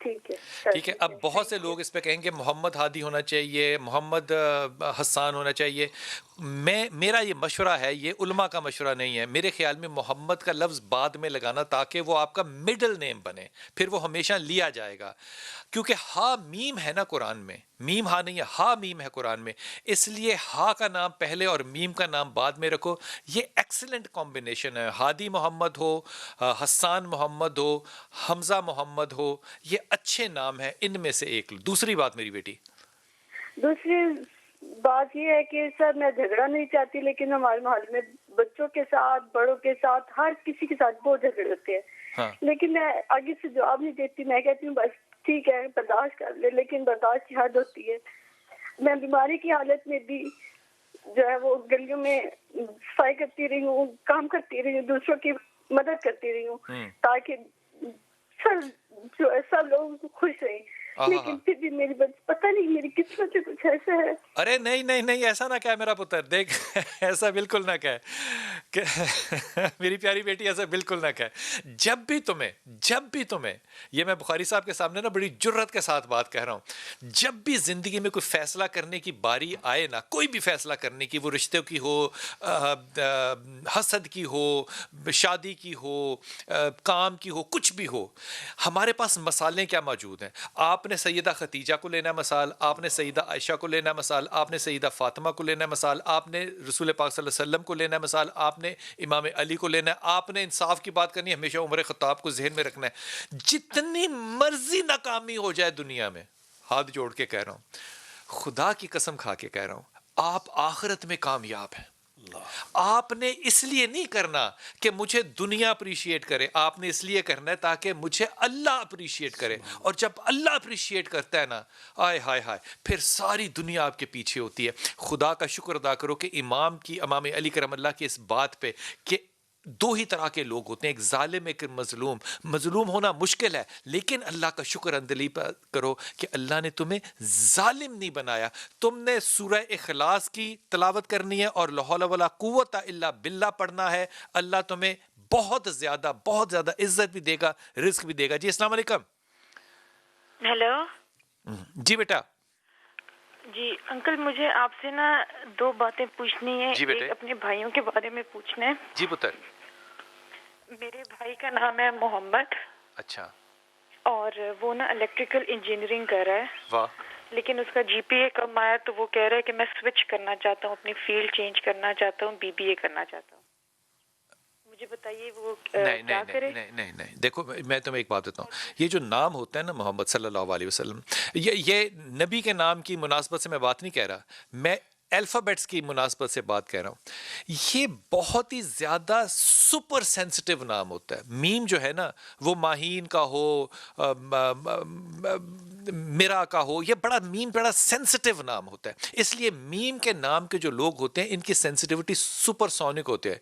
ٹھیک ہے ٹھیک ہے. اب بہت سے لوگ اس پہ کہیں گے محمد ہادی ہونا چاہیے, محمد حسان ہونا چاہیے. میرا یہ مشورہ ہے, یہ علماء کا مشورہ نہیں ہے. میرے خیال میں محمد کا لفظ بعد میں لگانا تاکہ وہ آپ کا مڈل نیم بنے, پھر وہ ہمیشہ لیا جائے گا. کیونکہ ہا میم ہے نا قرآن میں, میم ہا نہیں ہے, ہا میم ہے قرآن میں, اس لیے ہا کا نام پہلے اور میم کا نام بعد میں رکھو. یہ ایکسلنٹ کمبینیشن ہے. ہادی محمد ہو, حسان محمد ہو, حمزہ محمد ہو, یہ اچھے نام ہیں. ان میں سے ایک. دوسری بات میری بیٹی, دوسری بات یہ ہے کہ سر میں جھگڑا نہیں چاہتی, لیکن ہمارے محلے میں بچوں کے ساتھ, بڑوں کے ساتھ, ہر کسی کے ساتھ بہت جھگڑے ہوتے ہیں. ہاں لیکن میں آگے سے جواب نہیں دیتی. میں کہتی ہوں بس ٹھیک ہے برداشت کر لے, لیکن برداشت کی حد ہوتی ہے. میں بیماری کی حالت میں بھی جو ہے وہ گلیوں میں صفائی کرتی رہی ہوں, کام کرتی رہی ہوں, دوسروں کی مدد کرتی رہی ہوں تاکہ سب لوگ خوش رہیں. لیکن پھر بھی میری پتہ نہیں میری قسمت سے کچھ ایسا ہے. ارے نہیں نہیں نہیں, ایسا نہ کہے میرا پتر. دیکھ ایسا بالکل نہ کہے کہ میری پیاری بیٹی, ایسا بالکل نہ کہے. جب بھی تمہیں یہ میں بخاری صاحب کے سامنے نا بڑی جرت کے ساتھ بات کہہ رہا ہوں, جب بھی زندگی میں کوئی فیصلہ کرنے کی باری آئے نا, کوئی بھی فیصلہ کرنے کی, وہ رشتے کی ہو, حسد کی ہو, شادی کی ہو, کام کی ہو, کچھ بھی ہو, ہمارے پاس مسالے کیا موجود ہیں. آپ نے سیدہ خدیجہ کو لینا مسال, آپ نے سیدہ عائشہ کو لینا مسال, آپ نے سیدہ فاطمہ کو لینا مسال, آپ نے رسول پاک صلی اللہ علیہ وسلم کو لینا مسال, آپ نے امام علی کو لینا ہے. آپ نے انصاف کی بات کرنی ہے, ہمیشہ عمر خطاب کو ذہن میں رکھنا ہے. جتنی مرضی ناکامی ہو جائے دنیا میں, ہاتھ جوڑ کے کہہ رہا ہوں, خدا کی قسم کھا کے کہہ رہا ہوں, آپ آخرت میں کامیاب ہیں. آپ نے اس لیے نہیں کرنا کہ مجھے دنیا اپریشیٹ کرے, آپ نے اس لیے کرنا ہے تاکہ مجھے اللہ اپریشیٹ کرے. اور جب اللہ اپریشیٹ کرتا ہے نا, آئے ہائے ہائے, پھر ساری دنیا آپ کے پیچھے ہوتی ہے. خدا کا شکر ادا کرو کہ امام علی کرم اللہ کی اس بات پہ کہ دو ہی طرح کے لوگ ہوتے ہیں, ایک ظالم ایک مظلوم. مظلوم ہونا مشکل ہے, لیکن اللہ کا شکر اندلی پر کرو کہ اللہ نے تمہیں ظالم نہیں بنایا. تم نے سورہ اخلاص کی تلاوت کرنی ہے اور لا حول ولا قوت الا باللہ پڑھنا ہے. اللہ تمہیں بہت زیادہ عزت بھی دے گا, رزق بھی دے گا. جی السلام علیکم. ہیلو. جی بیٹا. جی انکل, مجھے آپ سے نا دو باتیں پوچھنی ہے. جی بیٹے. ایک اپنے بھائیوں کے بارے میں پوچھنا ہے. جی پتر. میرے بھائی کا نام ہے محمد. اچھا. اور وہ نا الیکٹریکل انجینئرنگ کر رہا ہے. واہ. لیکن اس کا جی پی اے کم آیا تو وہ کہہ رہا ہے کہ میں سوئچ کرنا چاہتا ہوں, اپنی فیلڈ چینج کرنا چاہتا ہوں, بی بی اے کرنا چاہتا ہوں. مجھے بتائیے وہ کیا کرے. نہیں دیکھو میں تمہیں ایک بات بتاؤں, یہ جو نام ہوتا ہے نا محمد صلی اللہ علیہ وسلم, یہ نبی کے نام کی مناسبت سے میں بات نہیں کہہ رہا, میں الفابیٹس کی مناسبت سے بات کہہ رہا ہوں. یہ بہت ہی زیادہ سپر سینسٹیو نام ہوتا ہے. میم جو ہے نا وہ ماہین کا ہو, میرا کا ہو, یہ بڑا سینسٹیو نام ہوتا ہے. اس لیے میم کے نام کے جو لوگ ہوتے ہیں ان کی سینسٹیوٹی سپر سونک ہوتے ہیں.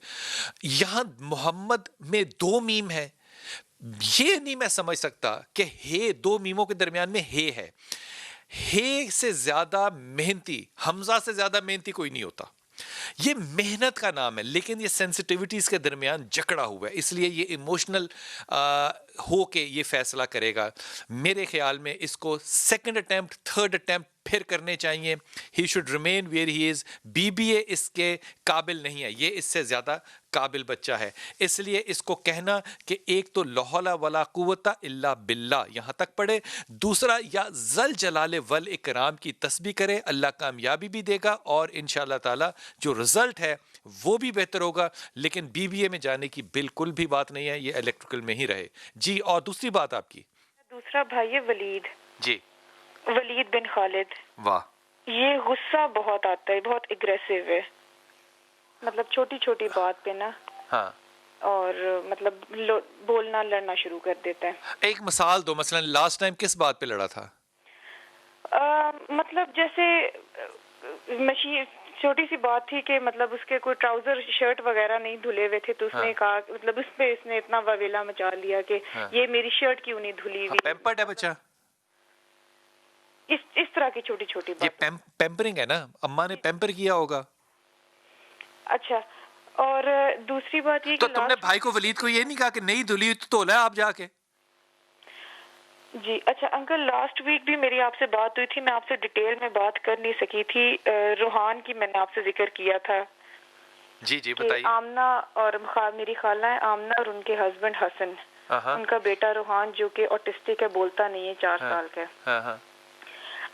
یہاں محمد میں دو میم ہے, یہ نہیں میں سمجھ سکتا کہ ہے دو میموں کے درمیان میں ہے سے زیادہ محنتی, حمزہ سے زیادہ محنتی کوئی نہیں ہوتا. یہ محنت کا نام ہے, لیکن یہ سینسٹیوٹیز کے درمیان جکڑا ہوا ہے, اس لیے یہ ایموشنل ہو کے یہ فیصلہ کرے گا. میرے خیال میں اس کو سیکنڈ اٹیمپٹ, تھرڈ اٹیمپٹ پھر کرنے چاہیے. He should remain where he is. بی بی اے اس کے قابل نہیں ہے, یہ اس سے زیادہ قابل بچہ ہے. اس لیے اس کو کہنا کہ ایک تو لا حول ولا قوت الا باللہ یہاں تک پڑھے, دوسرا یا ذل جلال والاکرام کی تسبیح کرے, اللہ کامیابی بھی دے گا اور انشاءاللہ تعالی جو رزلٹ ہے وہ بھی بہتر ہوگا. لیکن بی بی اے میں جانے کی بالکل بھی بات نہیں ہے, یہ الیکٹریکل میں ہی رہے. جی اور دوسری بات آپ کی. دوسرا بھائی ہے ولید. جی. ولید بن خالد. واہ. یہ غصہ بہت آتا ہے, بہت اگریسو ہے, مطلب چھوٹی چھوٹی بات پہ نا. ہاں. اور مطلب بولنا لڑنا شروع کر دیتا ہے. ایک مثال دو, مثلا لاسٹ ٹائم کس بات پہ لڑا تھا؟ مطلب جیسے مشین, چھوٹی سی بات تھی کہ مطلب اس کے کوئی ٹراؤزر شرٹ وغیرہ نہیں دھلے ہوئے تھے, تو اس نے کہا مطلب اس پہ اس نے اتنا وویلا مچا لیا کہ یہ میری شرٹ کیوں نہیں دھلی ہوئی. پیمپرڈ ہے بچہ. اس طرح کی چھوٹی چھوٹی بات. یہ پیمپرنگ ہے نا, اماں نے پیمپر کیا ہوگا. اچھا. اور دوسری بات یہ تو تم نے بھائی کو ولید کو یہ نہیں کہا کہ نہیں دھلی تو دھولا آپ جا کے؟ جی اچھا انکل، لاسٹ ویک بھی میری آپ سے بات ہوئی تھی، میں آپ سے ڈیٹیل میں بات کر نہیں سکی تھی. روحان کی میں نے آپ سے ذکر کیا تھا. جی جی کہ بتائیے. آمنہ اور میری خالہ ہیں آمنہ اور ان کے ہسبینڈ حسن، ان کا بیٹا روحان جو کہ آٹسٹک ہے، بولتا نہیں ہے، 4 سال کا ہے.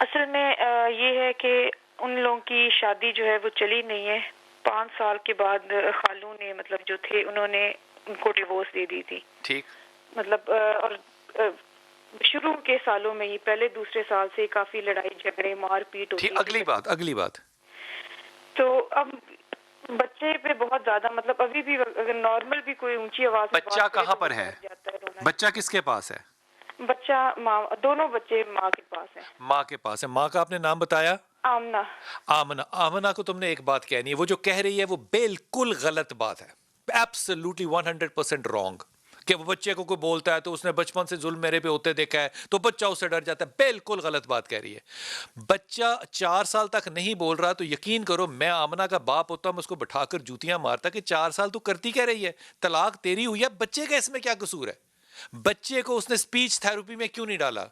اصل میں یہ ہے کہ ان لوگوں کی شادی جو ہے وہ چلی نہیں ہے. 5 سال کے بعد خالو نے مطلب جو تھے انہوں نے ان کو ڈیورس دے دی تھی. ٹھیک. مطلب اور شروع کے سالوں میں ہی پہلے دوسرے سال سے کافی لڑائی جھگڑے مار پیٹ ہوتی. اگلی بات تو اب بچے پہ بہت زیادہ مطلب ابھی بھی اگر نارمل بھی کوئی اونچی آواز میں بچہ کہاں پر ہے؟ بچہ کس کے پاس ہے؟ بچہ دونوں بچے ماں کے پاس ہیں. ماں کے پاس ہے. ماں کا آپ نے نام بتایا؟ آمنہ. آمنہ کو تم نے ایک بات کہنی ہے، وہ جو کہہ رہی ہے وہ بالکل غلط بات ہے. Absolutely 100% wrong. کہ وہ بچے کو کوئی بولتا ہے تو اس نے بچپن سے ظلم میرے پہ ہوتے دیکھا ہے تو بچہ اس سے ڈر جاتا ہے. بالکل غلط بات کہہ رہی ہے. بچہ 4 سال تک نہیں بول رہا تو یقین کرو میں آمنہ کا باپ ہوتا میں اس کو بٹھا کر جوتیاں مارتا کہ 4 سال تو کرتی کہہ رہی ہے، طلاق تیری ہوئی ہے، بچے کا اس میں کیا قصور ہے؟ بچے کو اس نے اسپیچ تھراپی میں کیوں نہیں ڈالا؟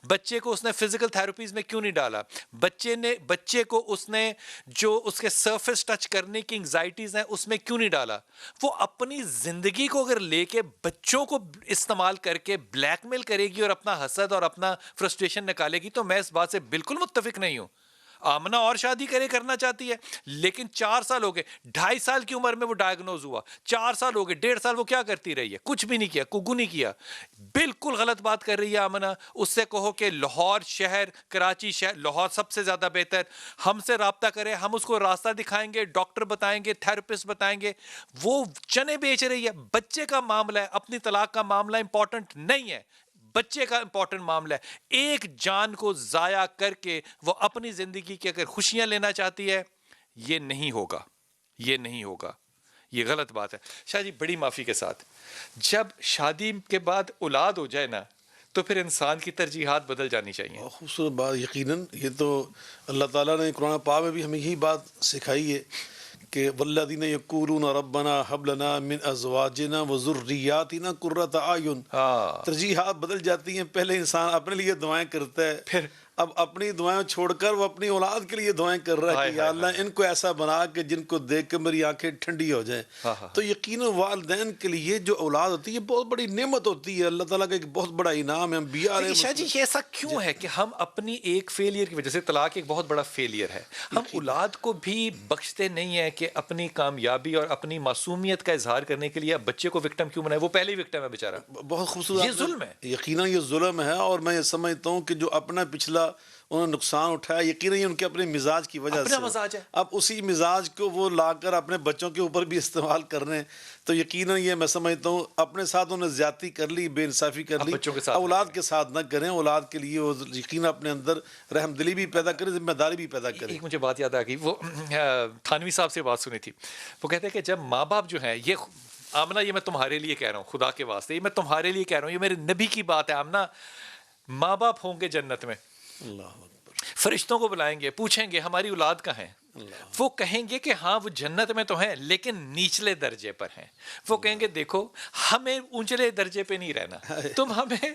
بچے کو اس نے فزیکل تھراپیز میں کیوں نہیں ڈالا؟ بچے کو اس نے جو اس کے سرفیس ٹچ کرنے کی انگزائٹیز ہیں اس میں کیوں نہیں ڈالا؟ وہ اپنی زندگی کو اگر لے کے بچوں کو استعمال کر کے بلیک میل کرے گی اور اپنا حسد اور اپنا فرسٹریشن نکالے گی تو میں اس بات سے بالکل متفق نہیں ہوں. آمنہ اور شادی کرنا چاہتی ہے لیکن 4 سال ہو گئے، 2.5 سال کی عمر میں وہ ڈائگنوز ہوا، 4 سال ہو گئے، 1.5 سال وہ کیا کرتی رہی ہے؟ کچھ بھی نہیں کیا، کگو نہیں کیا. بالکل غلط بات کر رہی ہے آمنہ. اس سے کہو کہ لاہور شہر، کراچی شہر، لاہور سب سے زیادہ بہتر، ہم سے رابطہ کرے، ہم اس کو راستہ دکھائیں گے، ڈاکٹر بتائیں گے، تھراپسٹ بتائیں گے. وہ چنے بیچ رہی ہے. بچے کا معاملہ ہے، اپنی طلاق کا معاملہ امپورٹنٹ نہیں ہے، بچے کا امپورٹنٹ معاملہ ہے. ایک جان کو ضائع کر کے وہ اپنی زندگی کی اگر خوشیاں لینا چاہتی ہے، یہ نہیں ہوگا، یہ نہیں ہوگا، یہ غلط بات ہے. شاہ جی بڑی معافی کے ساتھ جب شادی کے بعد اولاد ہو جائے نا تو پھر انسان کی ترجیحات بدل جانی چاہیے. خوبصورت بات. یقیناً یہ تو اللہ تعالیٰ نے قرآن پاک میں بھی ہمیں یہی بات سکھائی ہے کہ والذین یقولون ربنا هب لنا من ازواجنا وذریاتنا قرۃ اعین. ترجیحات بدل جاتی ہیں. پہلے انسان اپنے لیے دعائیں کرتا ہے، پھر اب اپنی دعائیں چھوڑ کر وہ اپنی اولاد کے لیے دعائیں کر رہا ہے کہ یا اللہ ان کو ایسا بنا کہ جن کو دیکھ کے میری آنکھیں ٹھنڈی ہو جائیں. تو یقیناً والدین کے لیے جو اولاد ہوتی ہے بہت بڑی نعمت ہوتی ہے، اللہ تعالیٰ کا ایک بہت بڑا انعام ہے. انبیاء علیہ شاہ جی یہ ایسا کیوں ہے کہ ہم اپنی ایک فیلئر کی وجہ سے، طلاق ایک بہت بڑا فیلئر ہے، ہم اولاد کو بھی بخشتے نہیں ہیں کہ اپنی کامیابی اور اپنی معصومیت کا اظہار کرنے کے لیے بچے کو وکٹم کیوں بنائے؟ وہ پہلی وکٹم ہے بیچارہ. بہت خوبصورت. یہ ظلم ہے. یقیناً یہ ظلم ہے. اور میں یہ سمجھتا ہوں کہ جو اپنا پچھلا انہوں نے نقصان اٹھایا یقیناً یہ ان کے اپنے مزاج کی وجہ سے مزاج ہے. اب اسی مزاج کو وہ لا کر اپنے بچوں کے اوپر بھی استعمال کر رہے ہیں. تو یقیناً یہ میں سمجھتا ہوں اپنے ساتھ انہوں نے زیادتی کر لی، بے انصافی کر لی. اولاد کے ساتھ نہ کریں. اولاد کے لیے وہ یقیناً اپنے اندر رحم دلی بھی پیدا کریں، ذمہ داری بھی پیدا کریں. ایک مجھے بات یاد آ گئی، وہ تھانوی صاحب سے بات سنی تھی. وہ کہتے ہیں کہ جب ماں باپ جو ہیں، یہ آمنہ یہ میں تمہارے لیے کہہ رہا ہوں، خدا کے واسطے یہ میں تمہارے لیے کہہ رہا ہوں، یہ میرے نبی کی بات ہے. آمنہ ماں باپ ہوں گے جنت میں، فرشتوں کو بلائیں گے، پوچھیں گے ہماری اولاد کہاں ہے؟ وہ کہیں گے کہ ہاں وہ جنت میں تو ہیں لیکن نیچلے درجے پر ہیں. وہ کہیں گے دیکھو ہمیں اونچلے درجے پہ نہیں رہنا، تم ہمیں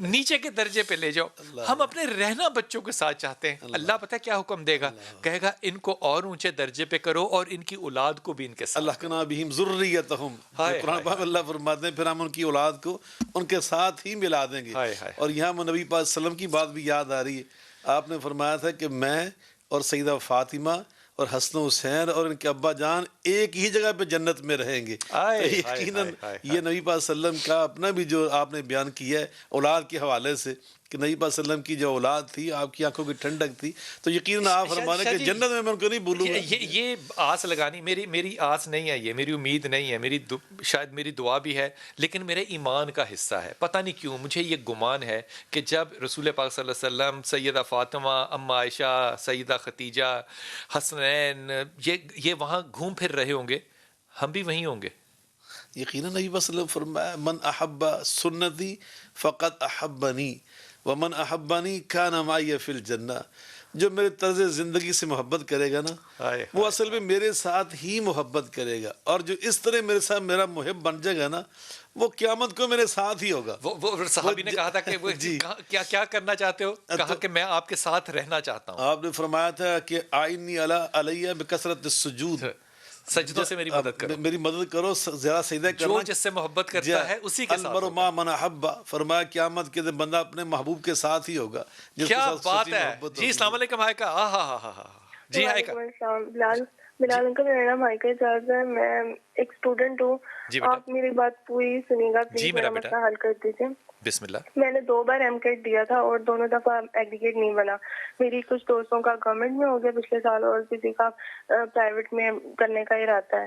نیچے کے درجے پہ لے جاؤ، ہم اپنے رہنا بچوں کے ساتھ چاہتے ہیں. اللہ پتہ ہے کیا حکم دے گا؟ کہے گا ان کو اور اونچے درجے پہ کرو اور ان کی اولاد کو بھی ان کے ساتھ. اللہ کنا بہم ذریتہم، قرآن پاک اللہ فرماتے ہیں پھر ہم ان کی اولاد کو ان کے ساتھ ہی ملا دیں گے. اور یہاں نبی پاک صلی اللہ علیہ وسلم کی بات بھی یاد آ رہی ہے. آپ نے فرمایا تھا کہ میں اور سیدہ فاطمہ اور حسن حسین اور ان کے ابا جان ایک ہی جگہ پہ جنت میں رہیں گے. یقیناً یہ نبی پاک صلی اللہ علیہ وسلم کا اپنا بھی جو آپ نے بیان کیا ہے اولاد کے حوالے سے کہ نبی پاک صلی اللہ علیہ وسلم کی جو اولاد تھی آپ کی آنکھوں کی ٹھنڈک تھی، تو یقیناً آپ فرمانے کہ جنت میں ان کو نہیں بھولوں گا. یہ آس لگانی میری آس نہیں ہے، یہ میری امید نہیں ہے، شاید میری دعا بھی ہے لیکن میرے ایمان کا حصہ ہے. پتہ نہیں کیوں مجھے یہ گمان ہے کہ جب رسول پاک صلی اللہ علیہ وسلم، سیدہ فاطمہ، ام عائشہ، سیدہ ختیجہ، حسنین یہ وہاں گھوم پھر رہے ہوں گے، ہم بھی وہیں ہوں گے. یقیناً نبی صلی اللہ علیہ وسلم فرمایا من احب سنتی فقط احبنی ومن احبنی کان معی فی الجنہ. جو میرے طرز زندگی سے محبت کرے گا نا وہ اصل میں میرے ساتھ ہی محبت کرے گا، اور جو اس طرح میرے ساتھ میرا محب بن جائے گا نا وہ قیامت کو میرے ساتھ ہی ہوگا. وہ صحابی نے کہا تھا کہ وہ کیا کرنا چاہتے ہو؟ کہا کہ میں آپ کے ساتھ رہنا چاہتا ہوں. آپ نے فرمایا تھا کہ آئینی علیہ بکثرت السجود، سجدوں سے میری مدد کرو، میری مدد کرو، زیادہ سجدہ کرنا. جو جس سے محبت کرتا ہے اسی کے ساتھ المرء مع من احب. فرمایا قیامت کے دن بندہ اپنے محبوب کے ساتھ ہی ہوگا. کیا بات ہے جی. السلام علیکم ہائیکا. جی ہائیکا. بلال انکل، میرا نام ہائیکا اعجاز ہے، میں ایک اسٹوڈنٹ ہوں. آپ میری بات پوری سنیے گا پلیز، میرا مسئلہ حل کر دیجیے. بسم اللہ. میں نے 2 بار ایم کیٹ دیا تھا اور دونوں دفعہ ایگریگیٹ نہیں بنا. میری کچھ دوستوں کا گورنمنٹ میں ہو گیا پچھلے سال اور کسی کا پرائیویٹ میں کرنے کا ارادہ ہے.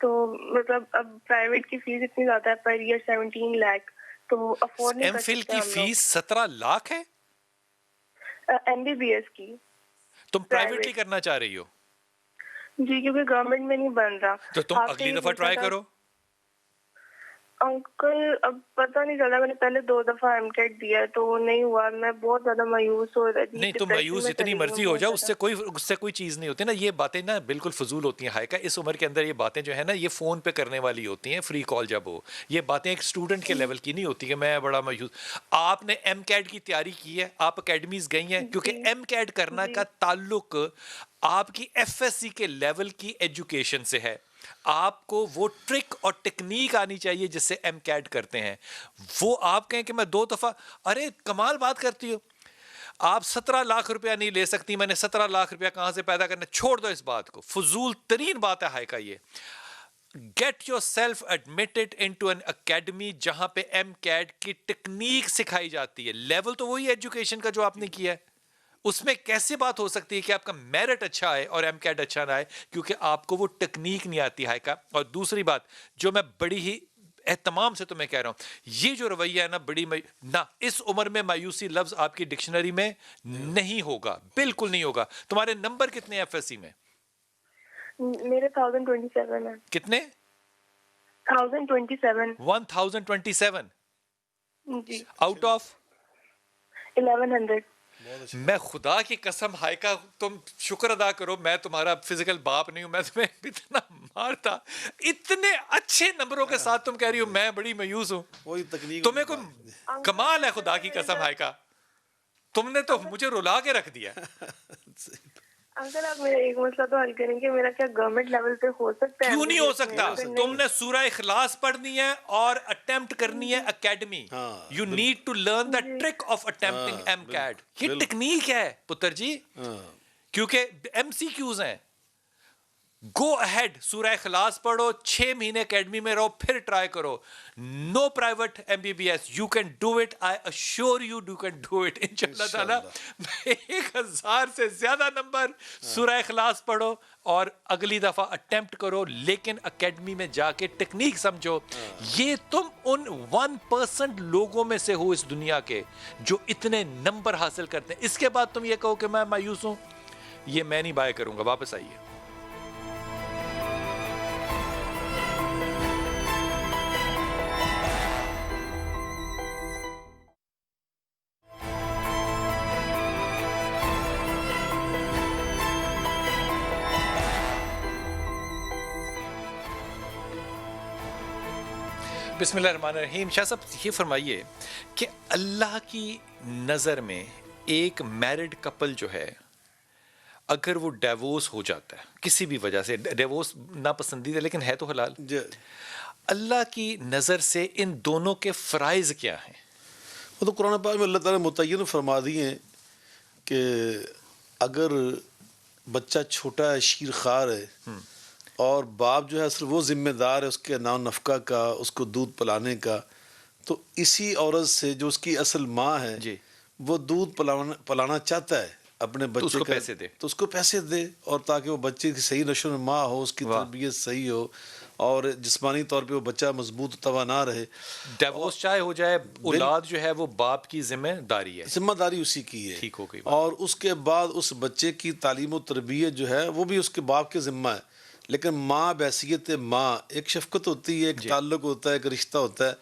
تو مطلب اب پرائیویٹ کی فیس اتنی زیادہ ہے پر ایئر 17 لاکھ، تو افورڈ نہیں ایم کر فل سکتے. کی فیس 17 لاکھ ہے. ایم بی بی ایس کی تم پرائیویٹلی کرنا چاہ رہی ہو؟ جی، کیونکہ گورنمنٹ میں نہیں بن رہا. تو تم اگلی دفعہ ٹرائی کرو. انکل اب پتہ نہیں چلا، میں نے پہلے 2 دفعہ ایم کیٹ دیا تو نہیں ہوا. میں بہت زیادہ مایوس ہو رہی. نہیں تم مایوس جتنی مرضی ہو جاؤ، اس سے کوئی چیز نہیں ہوتی نا. یہ باتیں نا بالکل فضول ہوتی ہیں ہائیکا. اس عمر کے اندر یہ باتیں جو ہے نا، یہ فون پہ کرنے والی ہوتی ہیں، فری کال جب ہو. یہ باتیں ایک اسٹوڈنٹ کے لیول کی نہیں ہوتی کہ میں بڑا مایوس. آپ نے ایم کیٹ کی تیاری کی ہے، آپ اکیڈمیز گئی ہیں، کیونکہ ایم کیٹ کرنا کا تعلق آپ کی ایف ایس سی کے لیول کی ایجوکیشن سے ہے. آپ کو وہ ٹرک اور ٹیکنیک آنی چاہیے جس سے ایم کیٹ کرتے ہیں. وہ آپ کہیں کہ میں 2 دفعہ، ارے کمال بات کرتی ہو. آپ 17 لاکھ روپیہ نہیں لے سکتی، میں نے 17 لاکھ روپیہ کہاں سے پیدا کرنا. چھوڑ دو اس بات کو، فضول ترین بات ہے ہائیکا. یہ get yourself admitted into an academy جہاں پہ ایم کیٹ کی ٹیکنیک سکھائی جاتی ہے. لیول تو وہی ایجوکیشن کا جو آپ نے کیا ہے. اس میں کیسے بات ہو سکتی ہے کہ آپ کا میرٹ اچھا آئے اور ایم کیٹ اچھا نہ آئے؟ کیونکہ آپ کو وہ ٹیکنیک نہیں آتی ہائیکا. اور دوسری بات جو میں بڑی ہی اہتمام سے تمہیں کہہ رہا ہوں، یہ جو رویہ ہے نا، نہ اس عمر میں مایوسی لفظ آپ کی ڈکشنری میں نہیں ہوگا، بالکل نہیں ہوگا. تمہارے نمبر کتنے ایف ایس سی میں؟ میرے 1027 ہے. کتنے؟ 1027. 1027 جی، آؤٹ آف 1100. میں خدا کی قسم ہائیکا، تم شکر ادا کرو میں تمہارا فزیکل باپ نہیں ہوں. میں تمہیں اتنا مارتا، اتنے اچھے نمبروں کے ساتھ تم کہہ رہی ہو میں بڑی مایوس ہوں. وہی تکنیک تمہیں کوئی کمال ہے خدا کی قسم ہائیکا. تم نے تو مجھے رلا کے رکھ دیا. انکل آپ میرا ایک مسئلہ تو حل کریں گے، میرا کیا گورنمنٹ لیول پہ ہو سکتا ہے؟ کیوں نہیں ہو سکتا؟ تم نے سورہ اخلاص پڑھنی ہے اور اٹیمپٹ کرنی ہے academy. You need to learn the trick of attempting MCAT. یہ ٹیکنیک ہے پتر جی، کیونکہ ایم سی کیوز ہیں. گو اہیڈ، سورہ اخلاص پڑھو، 6 مہینے اکیڈمی میں رہو، پھر ٹرائی کرو. No private M B B S. You can do it. I assure you do can do it ان شاء اللہ تعالیٰ. 1000 سے زیادہ نمبر، سورہ اخلاص پڑھو اور اگلی دفعہ اٹیمپٹ کرو، لیکن اکیڈمی میں جا کے ٹیکنیک سمجھو. یہ تم ان 1% لوگوں میں سے ہو اس دنیا کے جو اتنے نمبر حاصل کرتے ہیں. اس کے بعد تم یہ کہو کہ میں مایوس ہوں، یہ میں نہیں بائے کروں گا. واپس آئیے. بسم اللہ الرحمن الرحیم. شاہ صاحب یہ فرمائیے کہ اللہ کی نظر میں ایک میرڈ کپل جو ہے، اگر وہ ڈیورس ہو جاتا ہے کسی بھی وجہ سے، ڈیورس ناپسندیدہ لیکن ہے تو حلال، اللہ کی نظر سے ان دونوں کے فرائض کیا ہیں؟ وہ تو قرآن پاک میں اللہ تعالیٰ نے متعین فرما دیے ہیں کہ اگر بچہ چھوٹا ہے، شیر خوار ہے، اور باپ جو ہے صرف وہ ذمہ دار ہے اس کے نان نفقہ کا، اس کو دودھ پلانے کا، تو اسی عورت سے جو اس کی اصل ماں ہے جی، وہ دودھ پلانا چاہتا ہے اپنے بچے کو، پیسے دے، تو اس کو پیسے دے، اور تاکہ وہ بچے کی صحیح نشو و نما ہو، اس کی تربیت صحیح ہو، اور جسمانی طور پہ وہ بچہ مضبوط توانا رہے. ڈیورس چاہے ہو جائے، اولاد جو ہے وہ باپ کی ذمہ داری ہے، ذمہ داری اسی کی ہے. ٹھیک ہو گئی. اور اس کے بعد اس بچے کی تعلیم و تربیت جو ہے وہ بھی اس کے باپ کے ذمہ ہے. لیکن ماں بحیثیت ماں ایک شفقت ہوتی ہے، ایک تعلق ہوتا ہے، ایک رشتہ ہوتا ہے،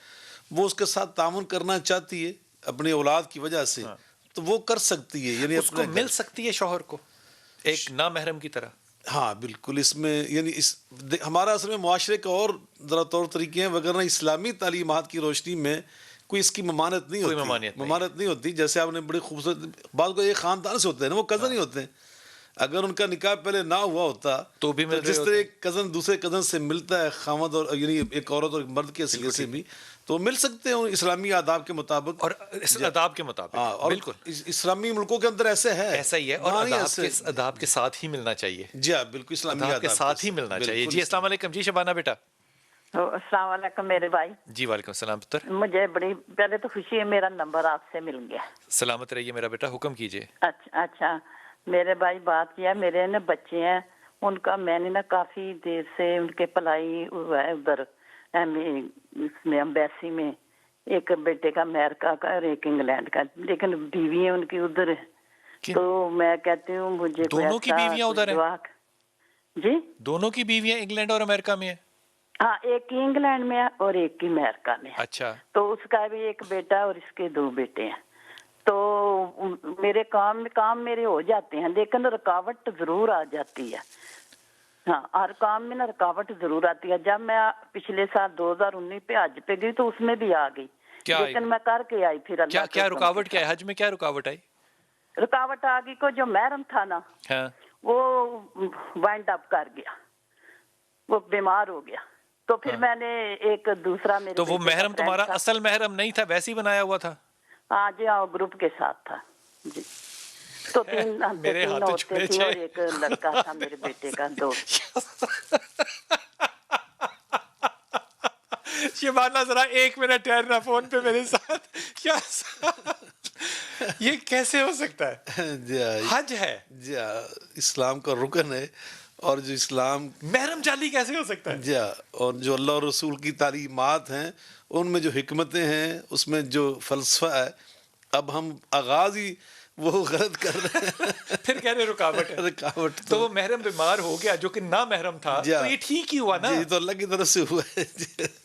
وہ اس کے ساتھ تعاون کرنا چاہتی ہے اپنی اولاد کی وجہ سے، تو وہ کر سکتی ہے. یعنی اس کو مل سکتی ہے شوہر کو ایک نامحرم کی طرح. ہاں بالکل، اس میں یعنی ہمارا اصل میں معاشرے کا اور ذرا طور طریقے ہیں، وگرنہ اسلامی تعلیمات کی روشنی میں کوئی اس کی ممانعت نہیں ہوتی، ممانعت نہیں ہوتی. جیسے آپ نے بڑی خوبصورت بعض کو ایک خاندان سے ہوتے ہیں نا، وہ کزن ہی ہوتے ہیں. اگر ان کا نکاح پہلے نہ ہوا ہوتا تو بھی مل رہے جس طرح ایک کزن دوسرے کزن سے ملتا ہے، خامد اور یعنی ایک عورت اور ایک مرد کے حیثیت سے بھی، تو مل سکتے ہیں اسلامی آداب کے مطابق اور اس آداب کے مطابق. اور بالکل اسلامی ملکوں کے اندر ایسے ہے، ایسا ہی ہے، اور آداب کے ساتھ ہی ملنا چاہیے. جی ہاں بالکل، اسلامی آداب کے ساتھ ہی ملنا چاہیے. جی السلام علیکم. جی شبانہ بیٹا. السلام علیکم میرے بھائی. جی وعلیکم السلام پتر. مجھے بڑی پہلے تو خوشی ہے، میرا نمبر آپ سے مل گیا. سلامت رہیے میرا بیٹا، حکم کیجیے. اچھا میرے بھائی، بات کیا، میرے نا بچے ہیں، ان کا میں نے نا کافی دیر سے ان کے پلائی ہوا ہے ادھر اس میں امبیسی میں، ایک بیٹے کا امریکہ کا اور ایک انگلینڈ کا، لیکن بیوی ہیں ان کی ادھر. تو میں کہتی ہوں مجھے دونوں کی بیویاں ادھر ہیں؟ جی دونوں کی بیویاں انگلینڈ اور امریکہ میں ہیں؟ ہاں، ایک کی انگلینڈ میں ہے اور ایک کی امریکہ میں ہے. اچھا. تو اس کا بھی ایک بیٹا اور اس کے 2 بیٹے ہیں. تو میرے کام میرے ہو جاتے ہیں، لیکن رکاوٹ ضرور آ جاتی ہے. ہاں، ہر کام میں نا رکاوٹ ضرور آتی ہے. جب میں پچھلے سال 2019 پہ حج پہ گئی تو اس میں بھی آ گئی، لیکن میں کر کے آئی. پھر اللہ کیا رکاوٹ کیا ہے حج میں؟ کیا رکاوٹ آئی؟ رکاوٹ آ گئی کو جو محرم تھا نا وہ وائنڈ اپ کر گیا، وہ بیمار ہو گیا. تو پھر میں نے ایک دوسرا میرے تو وہ محرم تمہارا اصل محرم نہیں تھا، ویسے ہی بنایا ہوا تھا؟ ہاں جی ہاں، گروپ کے ساتھ تھا جی. تو 3 عورتیں تھیں اور ایک لڑکا تھا میرے بیٹے کا دوست. شبانہ ذرا 1 منٹ ٹھہرنا فون پہ میرے ساتھ. کیا یہ کیسے ہو سکتا ہے؟ حج ہے جی اسلام کا رکن ہے، اور جو اسلام محرم جعلی کیسے ہو سکتا ہے؟ جی، اور جو اللہ اور رسول کی تعلیمات ہیں ان میں جو حکمتیں ہیں، اس میں جو فلسفہ ہے، اب ہم آغاز ہی وہ غلط کر رہے ہیں. پھر کہہ رہے رکاوٹ. تو وہ محرم بیمار ہو گیا جو کہ نہ محرم تھا، تو یہ ٹھیک ہی ہوا نا؟ جی، تو اللہ کی طرف سے ہوا ہے.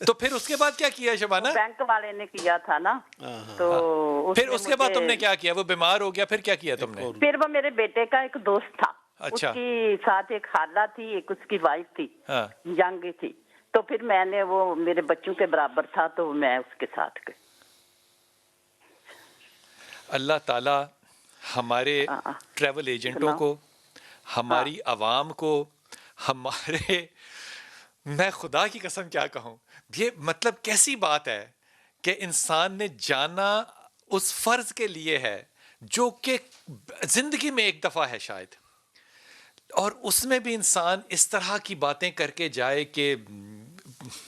تو پھر اس کے بعد کیا کیا شبانہ؟ بینک والے نے کیا تھا نا. تو پھر اس کے بعد تم نے کیا کیا؟ وہ بیمار ہو گیا، پھر کیا کیا تم نے؟ پھر وہ میرے بیٹے کا ایک دوست تھا، اس کی ساتھ ایک خالہ تھی، ایک اس کی وائف تھی، ینگ تھی. تو پھر میں نے، وہ میرے بچوں کے برابر تھا، تو میں اس کے ساتھ گئی. اللہ تعالی ہمارے ٹریول ایجنٹوں کو، ہماری عوام کو، ہمارے، میں خدا کی قسم کیا کہوں، یہ مطلب کیسی بات ہے کہ انسان نے جانا اس فرض کے لیے ہے جو کہ زندگی میں ایک دفعہ ہے شاید، اور اس میں بھی انسان اس طرح کی باتیں کر کے جائے کہ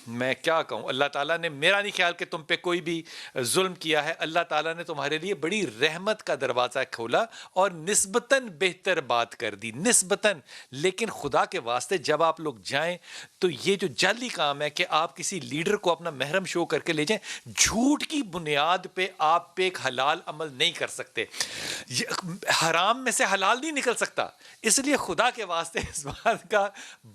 میں کیا کہوں. اللہ تعالیٰ نے، میرا نہیں خیال کہ تم پہ کوئی بھی ظلم کیا ہے. اللہ تعالیٰ نے تمہارے لیے بڑی رحمت کا دروازہ کھولا اور نسبتاً بہتر بات کر دی، نسبتاً. لیکن خدا کے واسطے جب آپ لوگ جائیں تو یہ جو جعلی کام ہے کہ آپ کسی لیڈر کو اپنا محرم شو کر کے لے جائیں، جھوٹ کی بنیاد پہ آپ پہ ایک حلال عمل نہیں کر سکتے. حرام میں سے حلال نہیں نکل سکتا. اس لیے خدا کے واسطے اس بات کا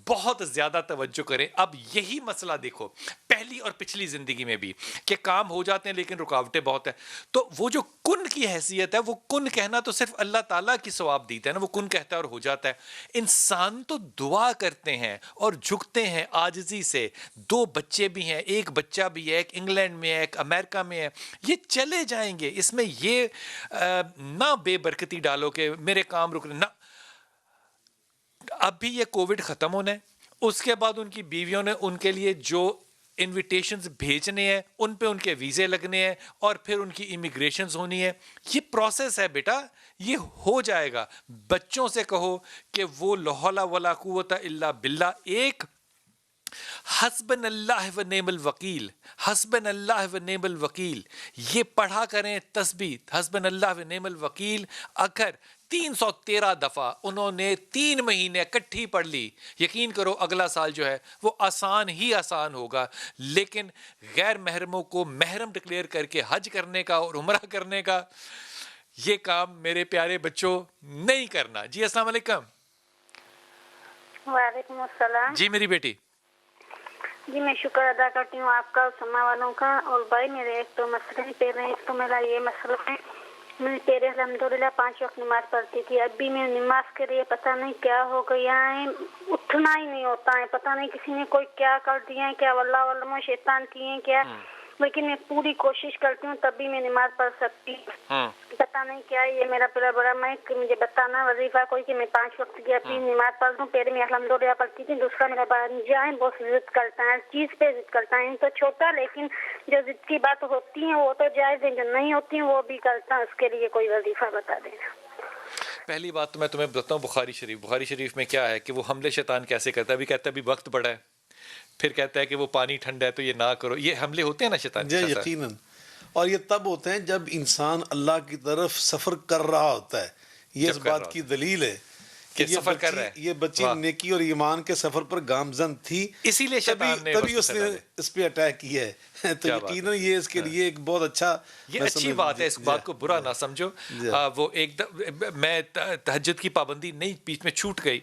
بہت زیادہ توجہ کریں. اب یہی مسئلہ دیکھو پہلی اور پچھلی زندگی میں بھی کہ کام ہو جاتے ہیں لیکن رکاوٹیں بہت ہیں. تو وہ جو کن کی حیثیت ہے، وہ کن کہنا تو صرف اللہ تعالیٰ کی ثواب دیتا ہے نا، وہ کن کہتا ہے اور ہو جاتا ہے. انسان تو دعا کرتے ہیں اور جھکتے ہیں عاجزی سے. 2 بچے بھی ہیں، ایک بچہ بھی ہے، ایک انگلینڈ میں ہے، ایک امریکہ میں ہے، یہ چلے جائیں گے. اس میں یہ نہ بے برکتی ڈالو کہ میرے کام رک رہے نہ. اب بھی یہ کووڈ ختم ہونا ہے، اس کے بعد ان کی بیویوں نے ان کے لیے جو انویٹیشنز بھیجنے ہیں، ان پہ ان کے ویزے لگنے ہیں، اور پھر ان کی امیگریشنز ہونی ہے. یہ پروسیس ہے بیٹا، یہ ہو جائے گا. بچوں سے کہو کہ وہ لا حول ولا قوت الا باللہ، ایک حسبن اللہ و نعم الوکیل، حسبن اللہ و نعم الوکیل، یہ پڑھا کریں تسبیح حسبن اللہ و نعم الوکیل. اگر 313 دفعہ انہوں نے 3 مہینے اکٹھی پڑھ لی، یقین کرو اگلا سال جو ہے وہ آسان ہی آسان ہوگا. لیکن غیر محرموں کو محرم ڈکلیئر کر کے حج کرنے کا اور عمرہ کرنے کا یہ کام میرے پیارے بچوں نہیں کرنا. جی السلام علیکم. وعلیکم السلام. جی میری بیٹی. جی میں شکر ادا کرتی ہوں آپ کا اور سننے والوں کا. اور بھائی میرے ایک تو مسئلے پہ رہے، ایک تو میرا یہ مسئلہ ہے، میں پہلے الحمدللہ 5 وقت نماز پڑھتی تھی. اب بھی میں نماز کے لیے پتہ نہیں کیا ہو گیا ہے, اٹھنا ہی نہیں ہوتا ہے. پتہ نہیں کسی نے کوئی کیا کر دیا ہے, کیا واللہ علم شیطان کی ہیں کیا, لیکن میں پوری کوشش کرتی ہوں تب بھی میں نماز پڑھ سکتی ہوں. پتہ نہیں کیا یہ میرا بڑا میں کہ مجھے بتانا وظیفہ کوئی کہ میں 5 وقت کی اپنی نماز پڑھ دوں. پہلے میں الحمدللہ پڑھتی تھی. دوسرا میرا بھانجا ہے, بہت ضد کرتا ہے, ہر چیز پہ ضد کرتا ہے. تو چھوٹا لیکن جو ضد کی بات ہوتی ہیں وہ تو جائز ہے, جو نہیں ہوتی ہیں وہ بھی کرتا ہے. اس کے لیے کوئی وظیفہ بتا دینا. پہلی بات تو میں تمہیں بتاتا ہوں بخاری شریف میں کیا ہے کہ وہ حملے شیطان کیسے کرتا ہے. ابھی کہتا ہے ابھی وقت بڑا ہے, پھر کہتا ہے کہ وہ پانی ٹھنڈا ہے تو یہ نہ کرو. یہ حملے ہوتے ہیں نا شیطان کے ساتھ. یقیناً, اور یہ تب ہوتے ہیں جب انسان اللہ کی طرف سفر کر رہا ہوتا ہے. یہ اس بات کی دلیل ہے کہ سفر کر رہا ہے, یہ بچی نیکی اور ایمان کے سفر پر گامزن تھی, اسی لیے شیطان نے تبھی اس نے اس پہ اٹیک کیا ہے. تو یقیناً یہ اس کے لیے ایک بہت اچھا, یہ اچھی بات ہے, اس بات کو برا نہ سمجھو. وہ ایک میں تہجد کی پابندی نہیں, بیچ میں چھوٹ گئی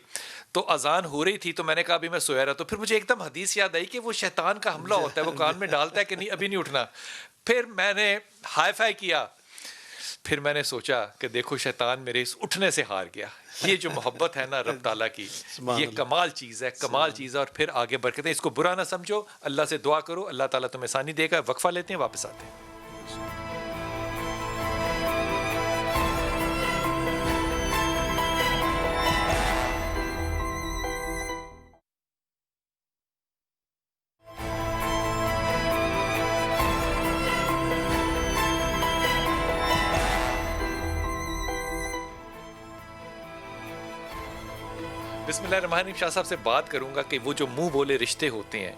تو اذان ہو رہی تھی تو میں نے کہا ابھی میں سویا رہا, تو پھر مجھے ایک دم حدیث یاد آئی کہ وہ شیطان کا حملہ ہوتا ہے, وہ کان میں ڈالتا ہے کہ نہیں ابھی نہیں اٹھنا. پھر میں نے ہائی فائی کیا, پھر میں نے سوچا کہ دیکھو شیطان میرے اس اٹھنے سے ہار گیا. یہ جو محبت ہے نا رب تعالیٰ کی, یہ کمال چیز ہے, کمال چیز ہے. اور پھر آگے برکتیں, اس کو برا نہ سمجھو, اللہ سے دعا کرو, اللہ تعالیٰ تمہیں آسانی دے گا. وقفہ لیتے ہیں, واپس آتے ہیں. بسم اللہ الرحمن الرحیم. شاہ صاحب سے بات کروں گا کہ وہ جو منہ بولے رشتے ہوتے ہیں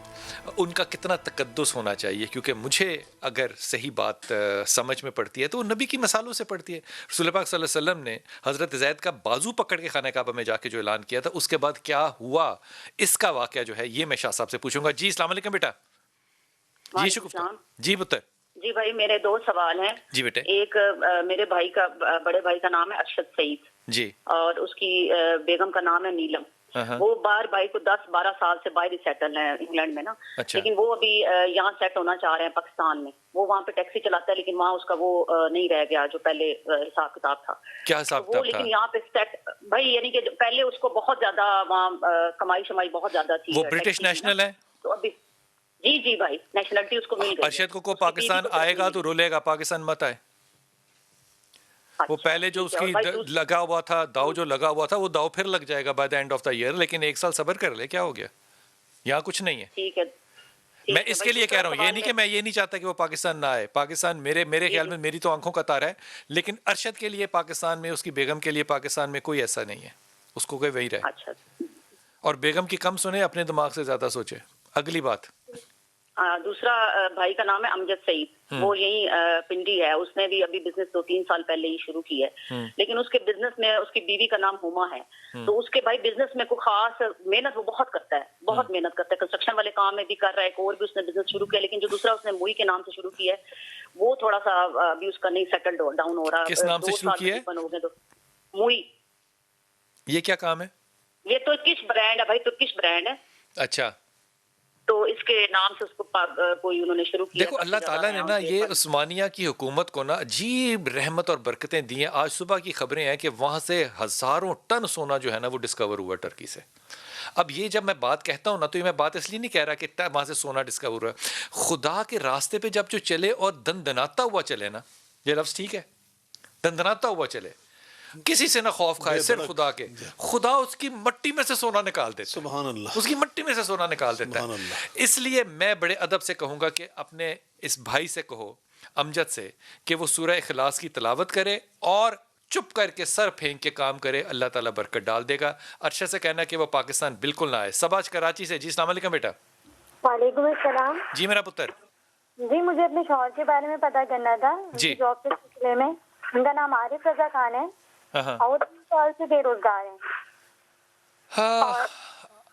ان کا کتنا تقدس ہونا چاہیے, کیونکہ مجھے اگر صحیح بات سمجھ میں پڑتی ہے تو وہ نبی کی مثالوں سے پڑتی ہے. رسول پاک صلی اللہ علیہ وسلم نے حضرت زید کا بازو پکڑ کے خانہ کعبہ میں جا کے جو اعلان کیا تھا, اس کے بعد کیا ہوا, اس کا واقعہ جو ہے یہ میں شاہ صاحب سے پوچھوں گا. جی السلام علیکم بیٹا. جی شکر. جی پتر. جی بھائی میرے 2 سوال ہیں. جی بیٹے. ایک میرے بھائی کا, بڑے بھائی کا نام ہے ارشد سعید. جی. اور اس کی بیگم کا نام ہے نیلم. وہ بھائی کو 10-12 سال سے باہر سیٹل ہے انگلینڈ میں نا. لیکن وہ ابھی یہاں سیٹ ہونا چاہ رہے ہیں پاکستان میں. وہ وہاں پہ ٹیکسی چلاتا ہے, لیکن وہاں اس کا وہ نہیں رہ گیا جو پہلے حساب کتاب تھا. کیا حساب کتاب تھا؟ لیکن یہاں پہ سیٹ بھائی, یعنی کہ پہلے اس کو بہت زیادہ وہاں کمائی شمائی بہت زیادہ تھی. وہ برٹش نیشنل ہے تو ابھی جی بھائی نیشنلٹی اس کو مل گئی. ارشد کو پاکستان آئے گا تو رولے گا, پاکستان مت آئے. وہ پہلے جو اس کی لگا ہوا تھا, داؤ جو لگا ہوا تھا, وہ داؤ پھر لگ جائے گا by the end of the year. لیکن 1 سال صبر کر لے, کیا ہو گیا, یہاں کچھ نہیں ہے. ٹھیک ہے. میں اس کے لیے کہہ رہا ہوں, یہ نہیں کہ میں یہ نہیں چاہتا کہ وہ پاکستان نہ آئے. پاکستان میرے خیال میں, میری تو آنکھوں کا تارا ہے, لیکن ارشد کے لیے پاکستان میں, اس کی بیگم کے لیے پاکستان میں کوئی ایسا نہیں ہے. اس کو کوئی وہی رہے, اور بیگم کی کم سنے, اپنے دماغ سے زیادہ سوچے. اگلی بات. دوسرا بھائی کا نام ہے امجد سعید. وہ یہی پنڈی ہے. اس نے بھی ابھی بزنس 2-3 سال پہلے ہی شروع کی ہے, لیکن اس کے بزنس میں اس کی بیوی کا نام ہما ہے. تو اس کے بھائی بزنس میں کوئی خاص محنت وہ بہت کرتا ہے, بہت محنت کرتا ہے. کنسٹرکشن والے کام میں بھی کر رہا ہے, اور بھی اس نے بزنس شروع کیا, لیکن جو دوسرا اس نے موئی کے نام سے شروع کیا ہے وہ تھوڑا سا ابھی اس کا نہیں سیٹل ڈاؤن ہو رہا. کس نام سے شروع کیا ہے؟ موئی. یہ کیا کام ہے؟ یہ ترکش برانڈ ہے بھائی, ترکش برانڈ ہے. اچھا. تو اس کے نام سے اس کو کوئی انہوں نے شروع کیا. دیکھو اللہ تعالیٰ نے نا یہ عثمانیہ کی حکومت کو نا عجیب رحمت اور برکتیں دی ہیں. آج صبح کی خبریں ہیں کہ وہاں سے 1000 ٹن سونا جو ہے نا وہ ڈسکور ہوا ٹرکی سے. اب یہ جب میں بات کہتا ہوں نا, تو یہ میں بات اس لیے نہیں کہہ رہا کہ وہاں سے سونا ڈسکور ہوا. خدا کے راستے پہ جب جو چلے اور دندناتا ہوا چلے نا, یہ لفظ ٹھیک ہے, دندناتا ہوا چلے, کسی سے نہ خوف کھائے, صرف خدا کے. خدا اس کی مٹی میں سے سونا نکال دیتا, سبحان اللہ, اس کی مٹی میں سے سونا نکال دیتا ہے. اس لیے میں بڑے ادب سے کہوں گا کہ اپنے اس بھائی سے کہو, امجد سے, کہ وہ سورہ اخلاص کی تلاوت کرے اور چپ کر کے سر پھینک کے کام کرے. اللہ تعالیٰ برکت ڈال دے گا. ارشد سے کہنا کہ وہ پاکستان بالکل نہ آئے. سباج کراچی سے. جی السلام علیکم بیٹا. وعلیکم السلام. جی میرا پتر. جی مجھے اپنے شوہر کے بارے میں پتا کرنا تھا. جی. جاب کے سلسلے میں. ان کا نام عارف رضا خان ہے, اور 3 سال سے بے روزگار ہیں. ہاں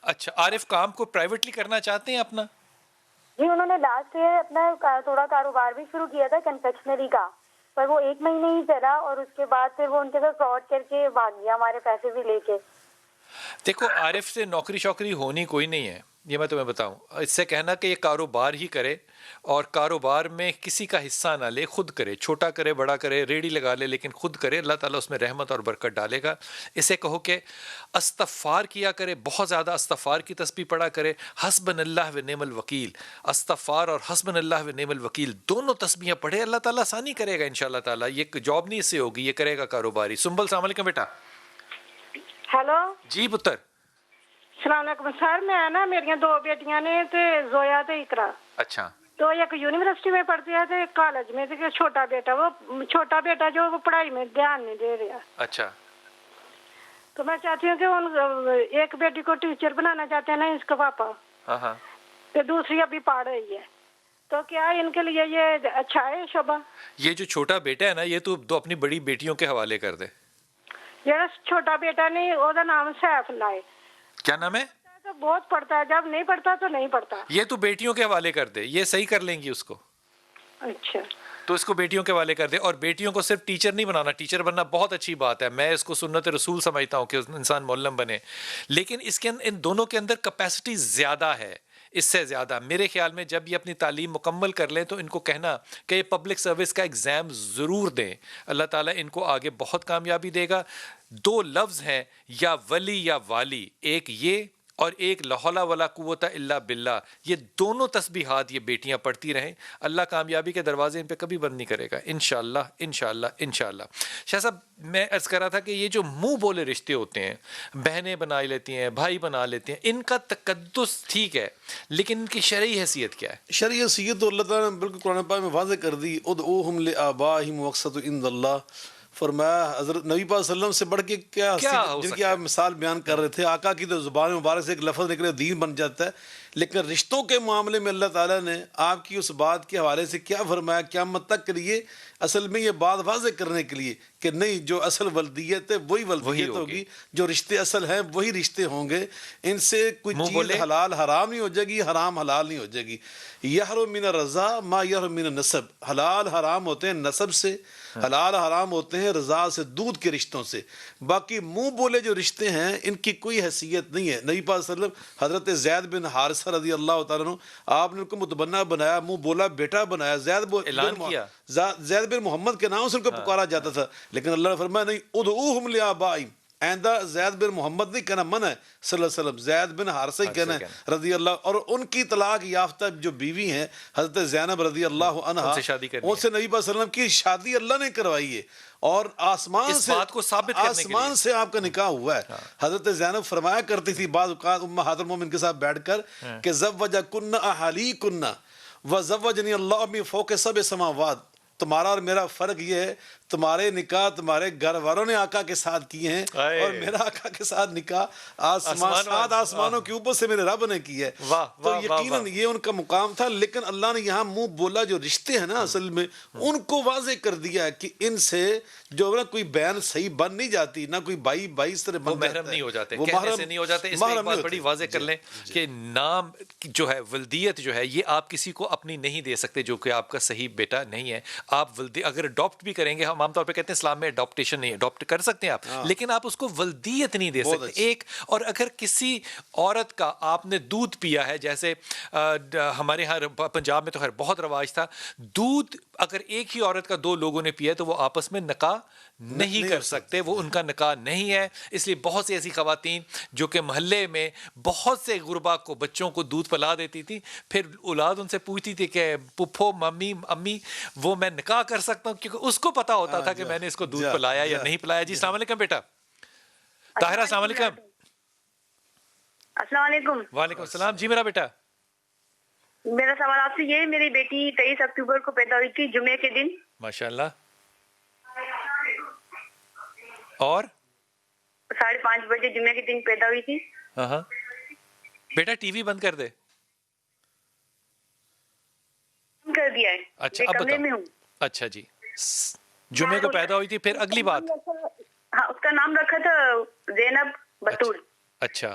اچھا. عارف کام کو پرائیویٹلی کرنا چاہتے ہیں اپنا؟ جی انہوں نے لاسٹ ایئر اپنا تھوڑا کاروبار بھی شروع کیا تھا کنفیکشنری کا, پر وہ 1 مہینے ہی چلا, اور اس کے بعد پھر وہ ان کے ساتھ فراڈ کر کے بھاگ گیا, ہمارے پیسے بھی لے کے. دیکھو عارف سے نوکری شوکری ہونی کوئی نہیں ہے، یہ میں تمہیں بتاؤں. اس سے کہنا کہ یہ کاروبار ہی کرے اور کاروبار میں کسی کا حصہ نہ لے، خود کرے، چھوٹا کرے بڑا کرے، ریڑھی لگا لے لیکن خود کرے، اللہ تعالیٰ اس میں رحمت اور برکت ڈالے گا. اسے کہو کہ استغفار کیا کرے، بہت زیادہ استغفار کی تسبیح پڑھا کرے، حسبن اللہ و نعم الوکیل، استغفار اور حسبن اللہ و نعم الوکیل دونوں تسبیحیں پڑھے، اللہ تعالیٰ آسانی کرے گا انشاءاللہ تعالیٰ. یہ جاب نہیں اس سے ہوگی، یہ کرے گا کاروباری. سنبل السلام علیکم بیٹا. ہیلو جی پتر. السلام علیکم سر. میں نا میری 2 بیٹیاں نے تے زویا تے اقرا. اچھا. تو ایک یونیورسٹی میں پڑھتی ہے تے کالج میں. تے چھوٹا بیٹا جو وہ پڑھائی میں دھیان نہیں دے رہا. اچھا. تو میں چاہتی ہوں کہ ان ایک بیٹی کو ٹیچر بنانا چاہتے ہیں نا اس کا پاپا. ہاں. تو دوسری ابھی پڑھ رہی ہے. تو کیا ان کے لیے یہ اچھا ہے شعبہ؟ یہ جو چھوٹا بیٹا ہے نا، یہ تو اپنی بڑی بیٹیوں کے حوالے کر دے. یہ چھوٹا بیٹا نہیں، وہ نام سیف اللہ ہے. کیا نام ہے؟ تو بہت پڑھتا ہے، جب نہیں پڑھتا تو نہیں پڑھتا. یہ تو بیٹیوں کے حوالے کر دے، یہ صحیح کر لیں گی اس کو. اچھا. تو اس کو بیٹیوں کے حوالے کر دے. اور بیٹیوں کو صرف ٹیچر نہیں بنانا، ٹیچر بننا بہت اچھی بات ہے، میں اس کو سنت رسول سمجھتا ہوں کہ انسان معلم بنے، لیکن اس کے ان دونوں کے اندر کیپیسٹی زیادہ ہے. اس سے زیادہ میرے خیال میں جب یہ اپنی تعلیم مکمل کر لیں تو ان کو کہنا کہ یہ پبلک سروس کا ایگزام ضرور دیں، اللہ تعالیٰ ان کو آگے بہت کامیابی دے گا. 2 لفظ ہیں، یا ولی یا والی، ایک یہ اور ایک لا حول ولا قوت الا باللہ. یہ دونوں تسبیحات یہ بیٹیاں پڑھتی رہیں، اللہ کامیابی کے دروازے ان پہ کبھی بند نہیں کرے گا انشاءاللہ انشاءاللہ انشاءاللہ. شاہ صاحب میں عرض کر رہا تھا کہ یہ جو منہ بولے رشتے ہوتے ہیں، بہنیں بنا لیتی ہیں، بھائی بنا لیتے ہیں، ان کا تقدس ٹھیک ہے لیکن ان کی شرعی حیثیت کیا ہے؟ شرعی حیثیت تو اللہ تعالیٰ نے بالکل قرآن پاک میں واضح کر دی. ادعوہم لآبائہم واقسطوا عند اللہ. فرمایا حضرت نبی پاک صلی اللہ علیہ وسلم سے بڑھ کے کیا جن کی آپ مثال بیان کر رہے تھے. آقا کی تو زبان مبارک سے ایک لفظ نکلے دین بن جاتا ہے، لیکن رشتوں کے معاملے میں اللہ تعالیٰ نے آپ کی اس بات کے حوالے سے کیا فرمایا قیامت تک کے لیے، اصل میں یہ بات واضح کرنے کے لیے کہ نہیں، جو اصل ولدیت ہے وہی ولدیت ہوگی، جو رشتے اصل ہیں وہی رشتے ہوں گے. ان سے کوئی چیز حلال حرام نہیں ہو جائے گی، حرام حلال نہیں ہو جائے گی. یحرم من الرضا ما یحرم من النسب. حلال حرام ہوتے ہیں نسب سے، حلال حرام ہوتے ہیں رضا سے، دودھ کے رشتوں سے. باقی منہ بولے جو رشتے ہیں ان کی کوئی حیثیت نہیں ہے. نبی پاک صلی اللہ علیہ وسلم حضرت زید بن حارثہ رضی اللہ تعالیٰ عنہ، آپ نے ان کو متبنہ بنایا، منہ بولا بیٹا بنایا. زید بن محمد کے نام سے ان کو پکارا جاتا تھا، لیکن اللہ نے فرمایا نہیں، ادعوہم لآبائہم. آئندہ زید بن محمد نہیں کہنا، منع ہے صلی اللہ علیہ وسلم، زید بن حارثہ ہی کہنا ہے رضی اللہ. اور ان کی طلاق یافتہ جو بیوی ہیں حضرت زینب رضی اللہ عنہا، ان سے نبی پاک صلی اللہ علیہ وسلم کی شادی اللہ نے کروائی ہے، اور آسمان سے بات کو ثابت کرنے کے لیے آسمان سے آپ کا نکاح ہوا ہے. حضرت زینب فرمایا کرتی تھی بعض اوقات امہات المومنین کے ساتھ بیٹھ کر کہ زوجکن احالیکن وزوجنی اللہ من فوق 7 سماوات. تمہارا اور میرا فرق یہ ہے، تمہارے نکاح تمہارے گھر والوں نے آقا کے ساتھ کیے ہیں، اور میرا آقا کے ساتھ نکاح سات آسمانوں کے اوپر سے میرے رب نے کی ہے. تو یقیناً یہ ان کا مقام تھا. لیکن اللہ نے یہاں منہ بولا جو رشتے ہیں نا اصل میں ان کو واضح کر دیا ہے کہ ان سے جو نا کوئی بہن صحیح بن نہیں جاتی، نہ کوئی بھائی اس طرح بن محرم نہیں ہو جاتے، کہنے سے نہیں ہو جاتے. اس میں ایک بات بڑی واضح کر لیں کہ نام جو ہے، ولدیت جو ہے، یہ آپ کسی کو اپنی نہیں دے سکتے جو کہ آپ کا صحیح بیٹا نہیں ہے. آپ ولدی اگر اڈاپٹ بھی کریں گے، ہم عام طور پہ کہتے ہیں اسلام میں اڈاپٹیشن نہیں، اڈاپٹ کر سکتے ہیں آپ، لیکن آپ اس کو ولدیت نہیں دے سکتے. ایک اور اگر کسی عورت کا آپ نے دودھ پیا ہے، جیسے ہمارے ہاں پنجاب میں تو خیر بہت رواج تھا، دودھ اگر ایک ہی عورت کا 2 لوگوں نے پیا تو وہ آپس میں نکاح نہیں کر سکتے، وہ ان کا نکاح نہیں ہے. اس لیے بہت سی ایسی خواتین جو کہ محلے میں بہت سے غربا کو بچوں کو دودھ پلا دیتی تھی، پھر اولاد ان سے پوچھتی تھی کہ پھپھو ممی امی وہ میں نکاح کر سکتا ہوں، کیونکہ اس کو پتا ہوتا تھا کہ میں نے اس کو دودھ پلایا یا نہیں پلایا. جی السلام علیکم بیٹا. طاہرہ السلام علیکم. السلام علیکم. وعلیکم السلام. جی میرا بیٹا. میرا سوال آپ سے یہ ہے، میری بیٹی 23 اکتوبر کو پیدا ہوئی تھی جمعے کے دن. ماشاءاللہ. اور 5:30 بجے جمعے کے دن پیدا ہوئی تھی. ہاں بیٹا ٹی وی بند کر دے. کر دیا ہے. اچھا اب بتاؤ. اچھا جی، جمعے کو پیدا ہوئی تھی، پھر اگلی بات. ہاں اس کا نام رکھا تھا زینب بطول. اچھا